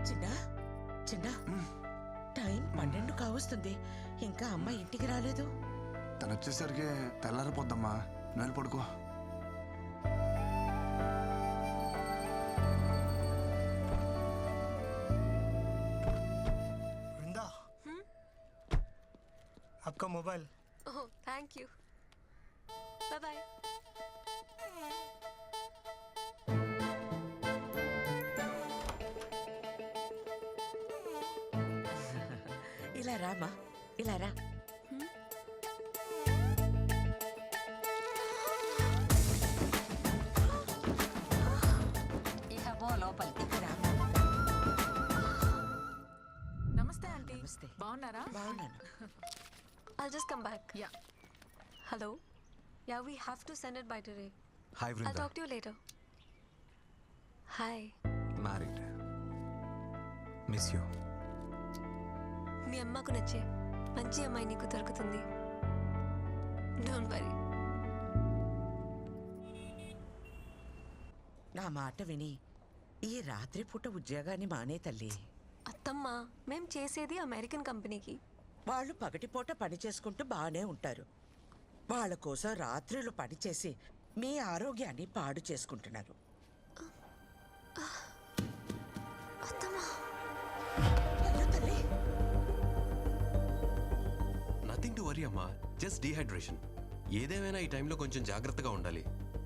చిన్న చిన్న టైం 12 కావస్తుంది, ఇంకా అమ్మ ఇంటికి రాలేదు. తను వచ్చేసరికి తెల్లారిపోద్దమ్మా, నువ్వు పడుకో. वृंदा, आपका mobile. Oh thank you, bye bye. ఇలా రామా, ఇలా రా. ఇక పో లోపలికి. నమస్తే ఆంటీ. నమస్తే. బాగున్నారా? బాగున్నాను. I'll just come back. Yeah. Hello? Yeah, we have to send it by today. Hi I'll Vrinda. talk to you later. Hi. Married. Miss you. మీ అమ్మకు నచ్చే మంచి అమ్మాయి నీకు దొరుకుతుంది. Don't worry. నా మాట విని ఈ రాత్రి పూట ఉద్యోగాన్ని మానే తల్లి. అత్తమ్మ, మేం చేసేది అమెరికన్ కంపెనీకి. వాళ్ళు పగటిపూట పని చేసుకుంటూ బాగానే ఉంటారు. వాళ్ళ కోసం రాత్రులు పనిచేసి మీ ఆరోగ్యాన్ని పాడు చేసుకుంటున్నారు. అత్తమ్మ, అయ్యో తల్లి, నథింగ్ టు వరీ అమ్మా, జస్ట్ డీహైడ్రేషన్. ఏదేమైనా ఈ టైంలో కొంచెం జాగ్రత్తగా ఉండాలి.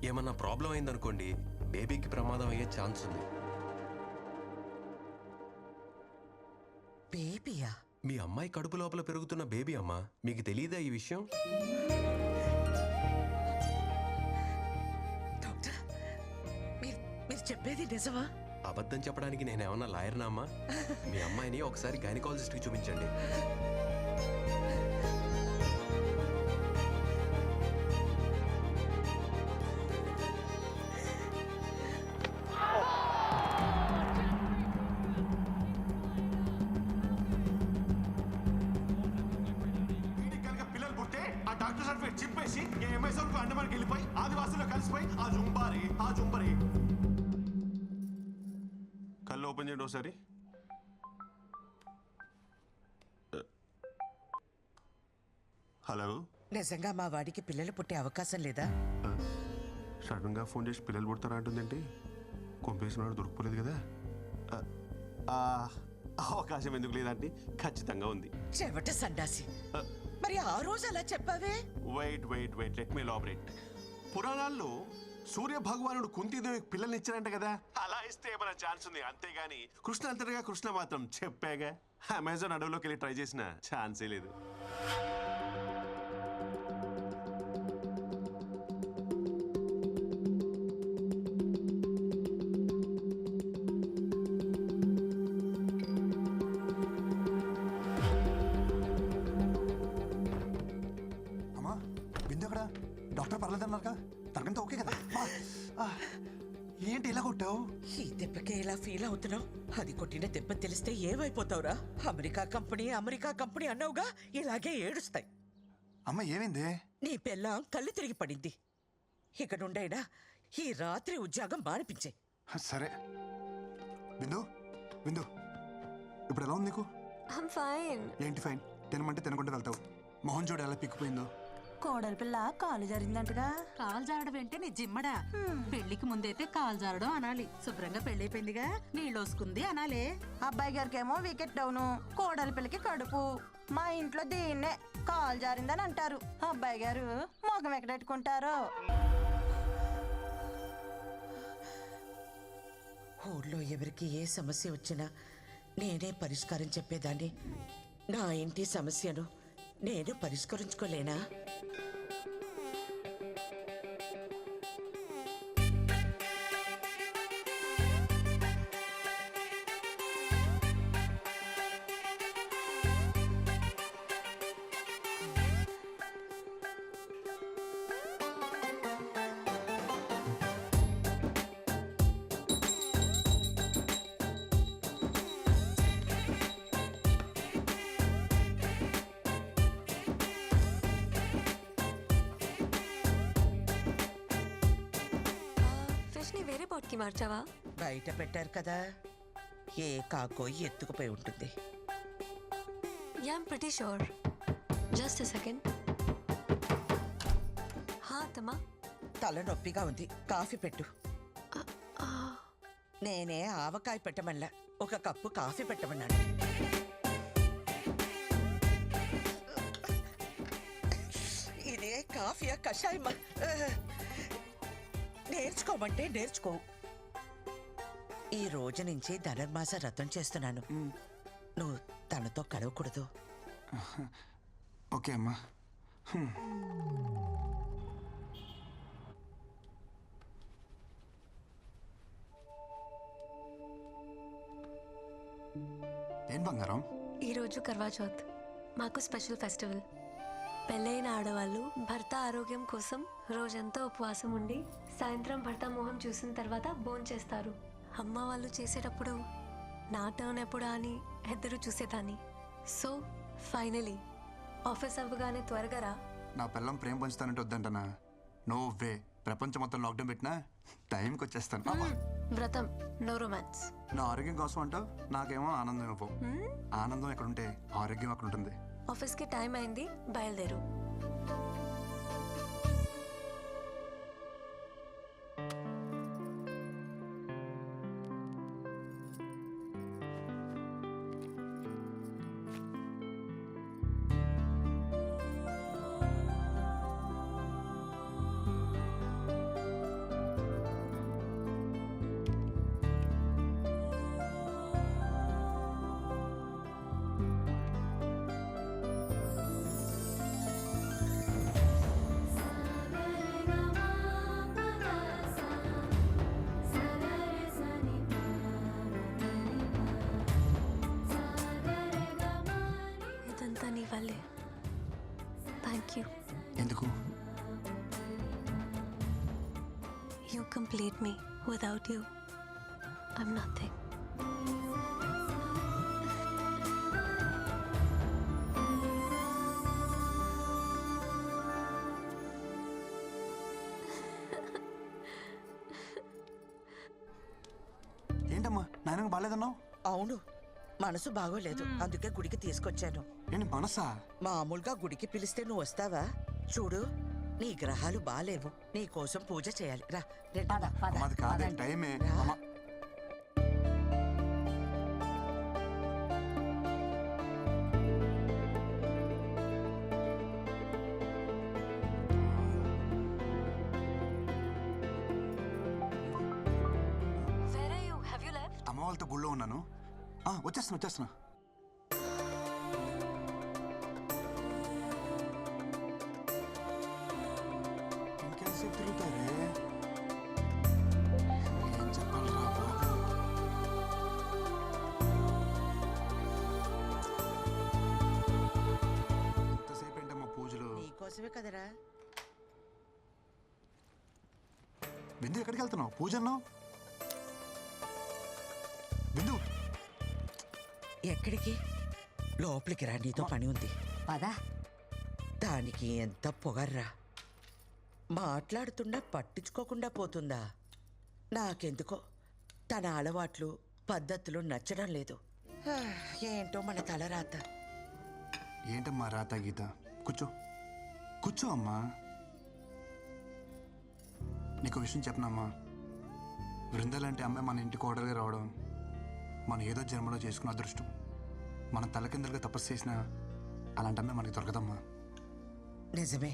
ఏమన్నా ప్రాబ్లం అయిందనుకోండి, బేబీకి ప్రమాదం అయ్యే ఛాన్స్ ఉంది. బేబీయా? మీ అమ్మాయి కడుపు లోపల పెరుగుతున్న బేబీ అమ్మా, మీకు తెలియదా ఈ విషయం? డాక్టర్, మీరు చెప్పేది నిజమా? అబద్ధం చెప్పడానికి నేనేమన్నా లాయర్నా అమ్మా? మీ అమ్మాయిని ఒకసారి గైనకాలజిస్ట్కి చూపించండి. చింపేసి అమెజాన్ కు అండమానికి వెళ్ళిపోయి ఆదివాసుల్లో కలిసిపోయి ఆ జుంబారి కళ్ళు ఓపెన్ చేయండి ఒకసారి. హలో, నిజంగా మా వాడికి పిల్లలు పుట్టే అవకాశం లేదా? సడన్ గా ఫోన్ చేసి పిల్లలు పుడతారా అంటుందేంటి? కొంపేసిన వాడు దొరికిపోలేదు కదా. అవకాశం ఎందుకు లేదంటే ఖచ్చితంగా ఉంది. చెవట సండాసి, మరి ఆ రోజు అలా చెప్పావే? Wait let me elaborate. పురాణాల్లో సూర్య భగవానుడు కుంతీదేవికి పిల్లల్ని ఇచ్చారంట కదా, అలా ఇస్తే ఏమైనా ఛాన్స్ ఉంది. అంతేగాని కృష్ణ అంతటిగా కృష్ణ మాత్రం చెప్పాగా, అమెజాన్ అడవిలోకి వెళ్ళి ట్రై చేసిన ఛాన్సే లేదు. డాక్టర్ పర్లేదన్నారుగా, తనకంతా ఓకే కదా? ఏంటి ఇలా కొట్టావు? ఈ దెబ్బకే ఇలా ఫీల్ అవుతున్నావు? అది కొట్టిన దెబ్బ తెలిస్తే ఏమైపోతావురా? అమెరికా కంపెనీ అన్నావుగా, ఇలాగే ఏడుస్తాయి. అమ్మ ఏమైంది? నీ పెళ్ళాం కళ్ళు తిరిగి పడింది. ఇక నుండైనా ఈ రాత్రి ఉద్యోగం మానిపించే. సరే బిందు, ఇప్పుడు ఎలా ఉంది నీకు? I'm fine. ఏంటి ఫైన్? తినమంటే తినకుండా వెళ్తావు. మొహం చూడు ఎలా పిక్కిపోయిందో. కోడలి పిల్ల కాలు జారిందంటగా. కాలు జారడం ఏంటే నీ జిమ్మడా? పెళ్లికి ముందైతే కాలు జారడం అనాలి. శుభ్రంగా పెళ్ళైపోయిందిగా, నీళ్ళోసుకుంది అనాలే. అబ్బాయి గారికి ఏమో వికెట్ డౌను, కోడలి పిల్లకి కడుపు. మా ఇంట్లో దీన్నే కాలు జారిందని అంటారు. అబ్బాయి గారు మొగం ఎక్కడెట్టుకుంటారో. ఊళ్ళో ఎవరికి ఏ సమస్య వచ్చినా నేనే పరిష్కారం చెప్పేదాన్ని. నా ఇంటి సమస్యను నేను పరిష్కరించుకోలేనా? వేరే పాట్కి మార్చావా? బయట పెట్టారు కదా, ఏ కాకో ఎత్తుకుపోయి ఉంటుంది. Yeah, I'm pretty sure. Just a second. हाँ तमा. తలనొప్పిగా ఉంది, కాఫీ పెట్టు. నేనే ఆవకాయ పెట్టమల్లా, ఒక కప్పు కాఫీ పెట్టమన్నాడు. ఇదే కాఫీయా కషాయమా? నేర్చుకోమంటే నేర్చుకో. ఈ రోజు నుంచి ధనుర్మాస వ్రతం చేస్తున్నాను. నువ్వు తనతో కలవకూడదు. ఓకే అమ్మా. ఏం బంగారం? ఈరోజు కర్వా చౌత్ మాకు స్పెషల్ ఫెస్టివల్. పెళ్ళైన ఆడవాళ్ళు భర్త ఆరోగ్యం కోసం రోజంతా ఉపవాసం ఉండి సాయంత్రం భర్త మొహం చూసిన తర్వాత భోంచేస్తారు. అమ్మ వాళ్ళు చేసేటప్పుడు నా టర్న్ ఎప్పుడా అని ఎదురు చూసేదాన్ని. సో ఫైనలీ ఆఫీస్ అవ్వగానే త్వరగా రా. నా పిల్లం ప్రేమ పంచుతానంటే వద్దంటనా? No way. ప్రపంచం మొత్తం లాక్డౌన్ పెట్టినా టైంకి వచ్చేస్తాను. అబ్బా. వ్రతం, నో రొమాన్స్. నా ఆరోగ్యం కోసం అంటావు, నాకేమో ఆనందం ఇవ్వవు. ఆనందం ఎక్కడుంటే ఆరోగ్యం అక్కడ ఉంటుంది. ఆఫీస్కి టైం అయింది, బయలుదేరు. ఇదంతా నీ వల్లే. Thank you. ఎందుకు? You complete me. Without you, I'm nothing. ఏంటమ్మా నాయనకు బాగాలేదన్నావు? అవును, మనసు బాగోలేదు, అందుకే గుడికి తీసుకొచ్చాను. ఏంటి మనసా? మామూలుగా గుడికి పిలిస్తే నువ్వు వస్తావా? చూడు, నీ గ్రహాలు బాలేవు, నీ కోసం పూజ చేయాలి. రా రండి. మాది కాదే టైమే. అమ్మా Where are you? Have you left? అమ్మ వాళ్ళతో గుళ్ళో ఉన్నాను. వచ్చేస్తున్నా. ఇంకెంతసేపు తిరుగుతారే? ఏం చెప్పాలిరా బాబు? ఎంతసేపు ఏంటమ్మా పూజలు? నీకోసమే కదరా. బిందు ఎక్కడికి వెళ్తున్నావు? పూజ అన్నావు. బిందు ఎక్కడికి? లోపలికి రా, నీతో పని ఉంది. పదా. దానికి ఎంత పొగర్రా, మాట్లాడుతున్నా పట్టించుకోకుండా పోతుందా? నాకెందుకో తన అలవాట్లు పద్ధతులు నచ్చడం లేదు. ఏంటో మన తలరాత. ఏంటమ్మా రాత గీత? కూర్చో అమ్మా. నీకు విషయం చెప్పనమ్మా. బృందాలంటే అమ్మాయి మన ఇంటి కోడలుగా రావడం మనం ఏదో జన్మలో చేసుకున్న అదృష్టం. మనం తలకిందులుగా తపస్సు చేసినా అలాంటి అమ్మాయి మనకి దొరకదమ్మా. నిజమే,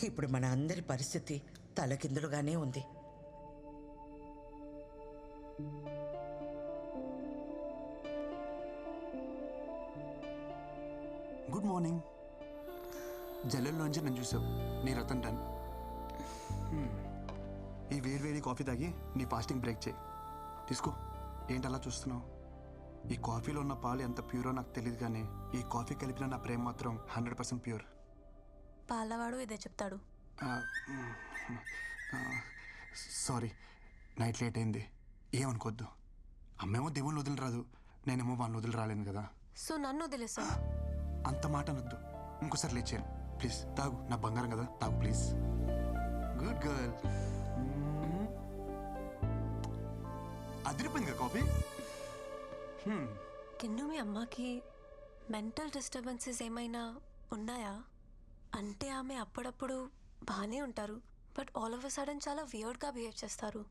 ఇప్పుడు మన అందరి పరిస్థితి తలకిందులుగానే ఉంది. Good morning. జల్లెల్లోంచి నన్ను చూసావు, నీ రతం డన్. ఈ వేడి కాఫీ తాగి నీ ఫాస్టింగ్ బ్రేక్ చేయి. తీసుకో. ఏంటి అలా చూస్తున్నావు? ఈ కాఫీలో ఉన్న పాలు ఎంత ప్యూరో నాకు తెలియదు, కానీ ఈ కాఫీ కలిపిన నా ప్రేమ మాత్రం 100% ప్యూర్. పాలవాడు ఇదే చెప్తాడు. సారీ, నైట్ లేట్ అయింది, ఏమనుకోద్దు. అమ్మేమో దేవుని వదిలి రాదు, నేనేమో వాళ్ళని వదిలి రాలేను కదా. సో నన్ను వదిలేసా? అంత మాట అనొద్దు. ఇంకోసారి లేచాను ప్లీజ్. తాగు, నా బంగారం కదా, తాగు ప్లీజ్. Good girl. అదిరిపోయింది కదా కాఫీ. కిన్ను మీ అమ్మకి మెంటల్ డిస్టర్బెన్సెస్ ఏమైనా ఉన్నాయా? అంటే ఆమె అప్పుడప్పుడు బాగానే ఉంటారు, but all of a sudden చాలా వియర్డ్గా బిహేవ్ చేస్తారు.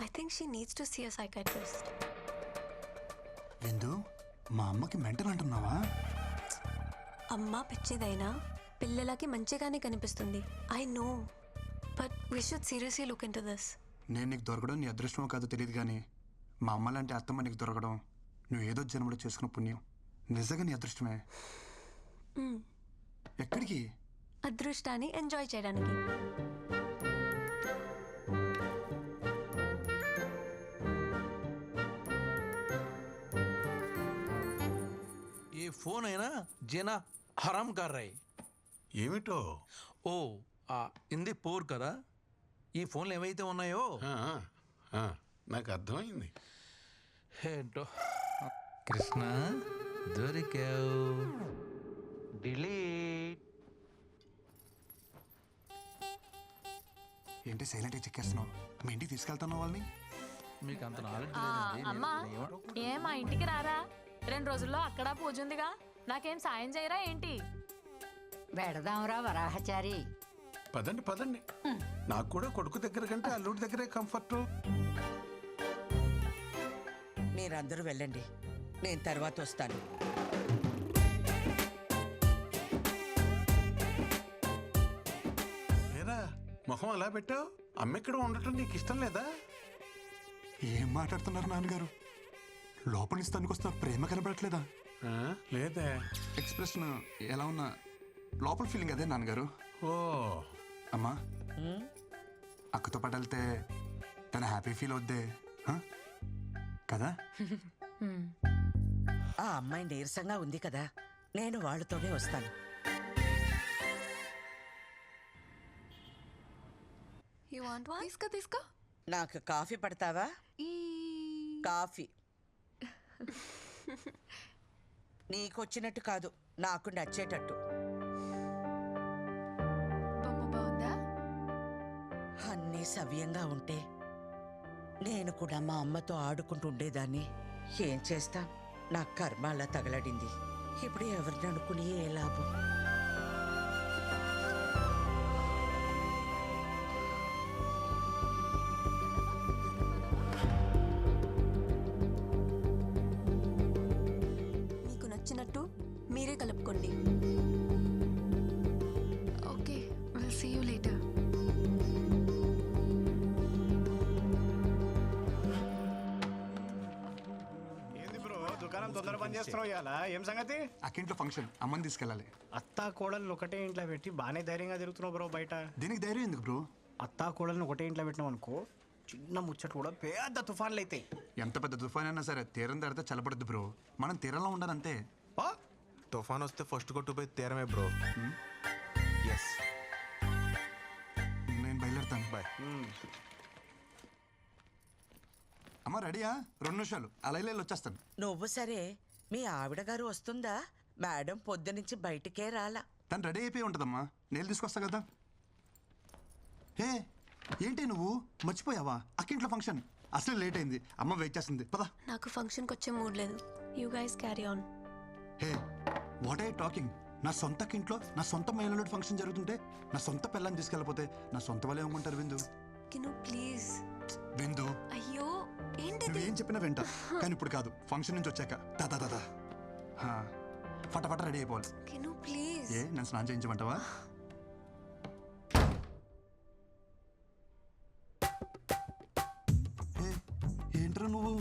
I think she needs to see a psychiatrist. విందు మా అమ్మకి మెంటల్ అంటున్నావా? అమ్మ పిచ్చిదైనా పిల్లలకి మంచిగానే కనిపిస్తుంది. I know, but we should seriously look in to this. నేను నీకు దొరకడం నీ అదృష్టమో కాదో తెలియదు కానీ మా అమ్మ లాంటి అత్తమ్మ నీకు దొరకడం నువ్వు ఏదో జన్మలో చేసుకున్న పుణ్యం. నిజంగా నీ అదృష్టమే. ఎక్కడికి? అదృష్టాన్ని ఎంజాయ్ చేయడానికి. ये फोन है ना जेना हराम कर रहे. ఏమిటో ఓ ఇంది పోర్ కదా. ఈ ఫోన్లు ఏవైతే ఉన్నాయో నాకు అర్థమైంది. ఏంటో కృష్ణ దొరికావు. డిలీట్. ఏంటి సైలెంట్గా చెక్కేస్తున్నావు? మీ ఇంటికి తీసుకెళ్తాను వాళ్ళని. మీకు అంత నాలెడ్జ్ అమ్మా ఏ మా ఇంటికి రారా? 2 రోజుల్లో అక్కడ పూజ ఉందిగా, నాకేం సాయం చేయరా ఏంటి? వెడదాంరా వరాహచారి. పదండి పదండి. నాకు కూడా కొడుకు దగ్గర కంటే అల్లుడి దగ్గరే కంఫర్ట్. మీరందరూ వెళ్ళండి, నేను తర్వాత వస్తాను. ఏరా మొహం అలా పెట్టావు? అమ్మెక్కడ ఉండటం నీకు ఇష్టం లేదా? ఏం మాట్లాడుతున్నారు నాన్నగారు? లోపల నుంచి తనుకొస్తున్న ప్రేమ కనబడట్లేదా? లేదే. ఎక్స్ప్రెషన్ ఎలా ఉన్నా లోపల ఫీలింగ్ అదే నాన్నగారు. ఓ అమ్మా, అక్కతో పాటు వెళ్తే తన హ్యాపీ ఫీల్ అవుద్దే కదా? ఆ అమ్మాయి నీరసంగా ఉంది కదా, నేను వాళ్ళతోనే వస్తాను. You want one? తీసుకో. నాకు కాఫీ పడతావా? కాఫీ నీకొచ్చినట్టు కాదు, నాకు నచ్చేటట్టు. బాగుందా? అన్నీ సవ్యంగా ఉంటే నేను కూడా మా అమ్మతో ఆడుకుంటూ ఉండేదాన్ని. ఏం చేస్తాం, నా కర్మ అలా తగలడింది. ఇప్పుడు ఎవరిని అనుకుని ఏ లాభం? మీకు నచ్చినట్టు మీరే కలుపుకోండి. Okay, will see you later. దుకాణం తొందర పని చేస్తున్నావు ఇవాళ. ఏం సంగతి? అక్కింట్లో ఫంక్షన్, అమ్మని తీసుకెళ్ళాలి. అత్తా కోడల్ని ఒకటే ఇంట్లో పెట్టి బాగానే ధైర్యంగా తిరుగుతున్నావు బ్రో బయట. దీనికి ధైర్యం ఎందుకు బ్రో? అత్తా కోడల్ని ఒకటే ఇంట్లో పెట్టినావు అనుకో, చిన్న ముచ్చట కూడా పెద్ద తుఫాన్లు అవుతాయి. ఎంత పెద్ద తుఫాన్ అయినా సరే తీరం దాడితే చల్లబడద్దు బ్రో. మనం తీరంలో ఉండాలంతే. తుఫాన్ వస్తే ఫస్ట్ కొట్టుపోయి తీరమే బ్రో. ఎస్, నేను బయలుదేరుతాను. బాయ్. అమ్మ రెడీయా? 2 నిమిషాలు అలా ఇలా వచ్చేస్తాను. నువ్వు సరే, మీ ఆవిడ గారు వస్తుందా? మేడం పొద్దునుంచి బయటికే రాలా. తను రెడీ అయిపోయి ఉంటుందమ్మా, నేను తీసుకొస్తా కదా. హే ఏంటి నువ్వు మర్చిపోయావా? అక్కింట్లో ఫంక్షన్ అసలు లేట్ అయింది, అమ్మ వెయిట్ చేస్తుంది. పదా. నాకు ఫంక్షన్కి వచ్చే మూడ్ లేదు. You guys carry on. Hey what I talking? నా సొంత ఇంట్లో నా సొంత మహిళలో ఫంక్షన్ జరుగుతుంటే నా సొంత పిల్లని తీసుకెళ్ళిపోతే నా సొంత వాళ్ళే ఏమంటారు? విందు కిను ప్లీజ్. విందు, అయ్యో ఏంటిది? నువ్వేం చెప్పినా వింటా, కానీ ఇప్పుడు కాదు. ఫంక్షన్ నుంచి వచ్చాక దాదా ఫటాఫట రెడీ అయిపోవాలి. కిను ప్లీజ్. ఏ నన్ను స్నానం చేయించమంటావా? ఏంట్రా నువ్వు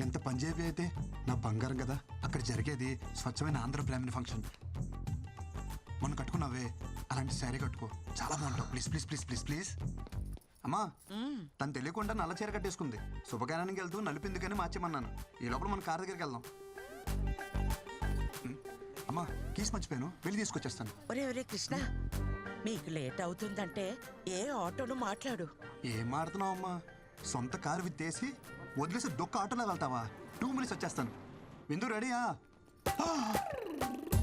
ఎంత పంజాబీ అయితే నా బంగారం కదా. అక్కడ జరిగేది స్వచ్ఛమైన ఆంధ్ర బ్రాహ్మణ ఫంక్షన్. మొన్న కట్టుకున్నావే అలాంటి శారీ కట్టుకో, చాలా బాగుంటావు. Please please please please please. అమ్మా, తను తెలియకుండా నల్ల చీర కట్టేసుకుంది. శుభకార్యానికి వెళ్తూ నలిపిందుకని మార్చేమన్నాను. ఈ లోపల మన కార్ దగ్గరికి వెళ్దాం. అమ్మా కీస్ మర్చిపోయాను, వెళ్ళి తీసుకొచ్చేస్తాను. ఒరే కృష్ణ, మీకు లేట్ అవుతుందంటే ఏ ఆటోను మాట్లాడు. ఏం మాడుతున్నావు అమ్మా? సొంత కారు విత్తేసి వదిలేసి దొక్క ఆటోలో వెళ్తావా? 2 మినిట్స్ వచ్చేస్తాను. విందు రెడీయా?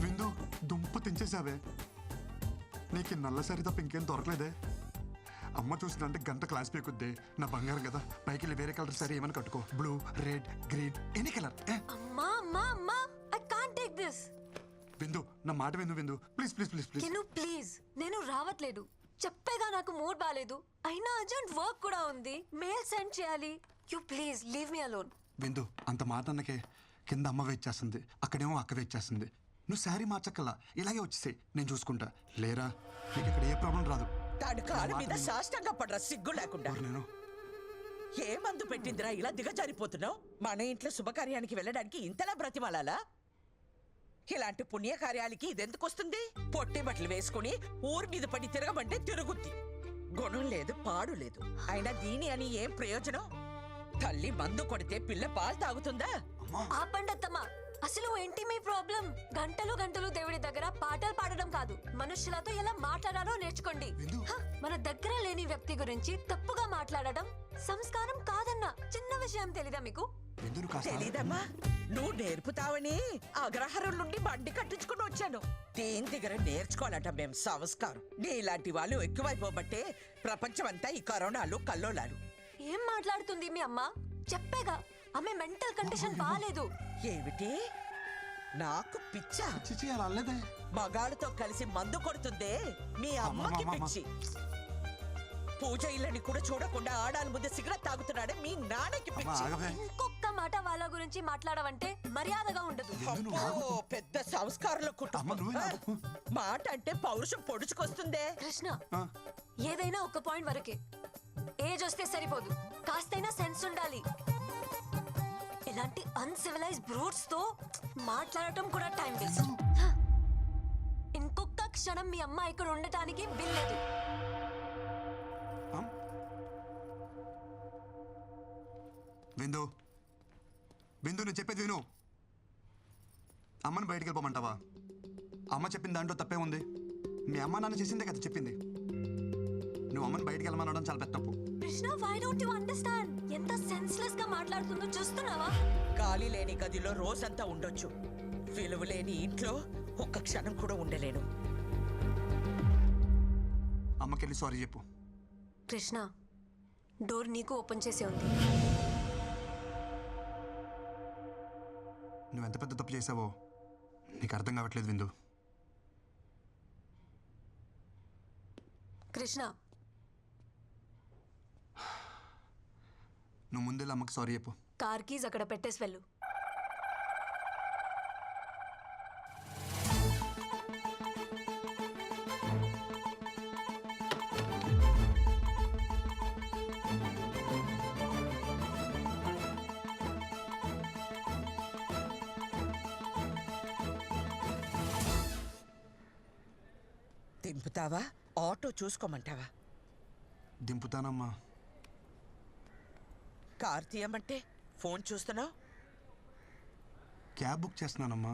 విందు దుంప తెంచేసావే. నీకు నల్ల సరి తప్ప ఇంకేం దొరకలేదే. అమ్మ చూసినంటే గంట క్లాస్ పీకుద్ది. నా బంగారం కదా, పైకి వెళ్ళి వేరే కలర్ సరే ఏమైనా కట్టుకో. Blue, red, green, any colour. అమ్మా అమ్మా అమ్మా ఐ కాంట్ టేక్ దిస్. విందు, నా మాట విందు ప్లీజ్ ప్లీజ్ ప్లీజ్ ప్లీజ్. కెను ప్లీజ్, నేను రావట్లేదు. చెప్పేగా నాకు మూడ్ బాలేదు. అయినా అర్జెంట్ వర్క్ కూడా ఉంది, మెయిల్ సెండ్ చేయాలి. You please leave me alone. విందు, అంత మాట అన్నకే కింద అమ్మ వెయిట్ చేస్తుంది, అక్కడేమో అక్క వెయిట్ చేస్తుంది. నువ్వు శారీ మార్చక్కల్లా ఇలాగే వచ్చేసాయి, నేను చూసుకుంటా. లేరా నీకు ఇక్కడ ఏ ప్రాబ్లం రాదు. దాని కాలు మీద సాష్టంగా పడరా సిగ్గు లేకుండా. నేను ఏ మందు పెట్టిందిరా ఇలా దిగజారిపోతున్నావు? మన ఇంట్లో శుభకార్యానికి వెళ్ళడానికి ఇంతలా బ్రతిమాలాలా? ఇలాంటి పుణ్యకార్యాలకి ఇదెందుకు వస్తుంది? పొట్టి బట్టలు వేసుకుని ఊరి మీద పడి తిరగమంటే తిరుగుద్ది. గుణం లేదు, పాడు లేదు. అయినా దీని అని ఏం ప్రయోజనం? తల్లి మందు కొడితే పిల్ల పాలు తాగుతుందా? ఆపండి అత్తమ్మా. అసలు ఏంటి మీ ప్రాబ్లం? గంటలు గంటలు దేవుడి దగ్గర పాటలు పాడడం కాదు, మనుషులతో ఎలా మాట్లాడాలో నేర్చుకోండి. హ, మన దగ్గర లేని వ్యక్తి గురించి తప్పుగా మాట్లాడడం సంస్కారం కాదన్న చిన్న విషయం తెలీదా మీకు? తెలీదమ్మా, నువ్వు నేర్పుతావని అగ్రహారం నుండి బండి కట్టించుకుని వచ్చాను. దీని దగ్గర నేర్చుకోవాలట మేం సంస్కారం. నీ ఇలాంటి వాళ్ళు ఎక్కువైపోబట్టే ప్రపంచమంతా ఈ కరోనాలు కల్లోలాలు. ఏం మాట్లాడుతుంది మీ అమ్మ? చెప్పేగా ఆమె మెంటల్ కండిషన్ బాలేదు. ఏమిటి? నాకు పిచ్చా? చిచి అలా అనలేదే. మగాళ్ళతో కలిసి మందు కొడుతుందే మీ అమ్మకి పిచ్చి. పూజ ఇళ్ళని కూడా చూడకుండా ఆడాలి ముందు సిగరెట్ తాగుతున్నాడే మీ నాన్నకి పిచ్చి. ఇంకొక మాట వాళ్ళ గురించి మాట్లాడవంటే మర్యాదగా ఉండదు. అబ్బో, పెద్ద సంస్కారంలో కుటుంబం. మాట అంటే పౌరుషం పొడుచుకొస్తుందే. కృష్ణ, ఏదైనా ఒక పాయింట్ వరకే. ఏజ్ వస్తే సరిపోదు, కాస్తైనా సెన్స్ ఉండాలి. ఇలాంటి అన్సివిలైజ్ బ్రూట్స్ తో మాట్లాడటం కూడా టైం వేస్ట్. ఇంకొక క్షణం మీ అమ్మ ఇక్కడ ఉండటానికి వీల్లేదు. విందు, విందు నువ్వు చెప్పేది విను. అమ్మని బయటికి వెళ్ళిపోమంటావా? అమ్మ చెప్పిన దాంట్లో తప్పే ఉంది. మీ అమ్మ నాన్న చేసిందే కదా చెప్పింది. నువ్వు అమ్మని బయటికి వెళ్ళమనడం చాలా పెద్ద తప్పు. Krishna, why don't you understand? ఎంత సెన్స్లెస్ గా మాట్లాడుతుందో చూస్తున్నావా? గాలి లేని గదిలో రోజంతా ఉండొచ్చు, విలువ లేని ఇంట్లో ఒక్క క్షణం కూడా ఉండలేను. అమ్మకెళ్ళి సారీ చెప్పు. కృష్ణ, డోర్ నీకు ఓపెన్ చేసే ఉంది. నువ్వు ఎంత పెద్ద తప్పు చేసావో నీకు అర్థం కావట్లేదు విందు. కృష్ణ, నువ్వు ముందే అమ్మకి సారీ చెప్పు. కార్ కీజ్ అక్కడ పెట్టేసి వెళ్ళు. దింపుతావా? ఆటో చూసుకోమంటావా? దింపుతానమ్మా. కార్ తీయమంటే ఫోన్ చూస్తున్నావు? Cab book చేస్తున్నానమ్మా.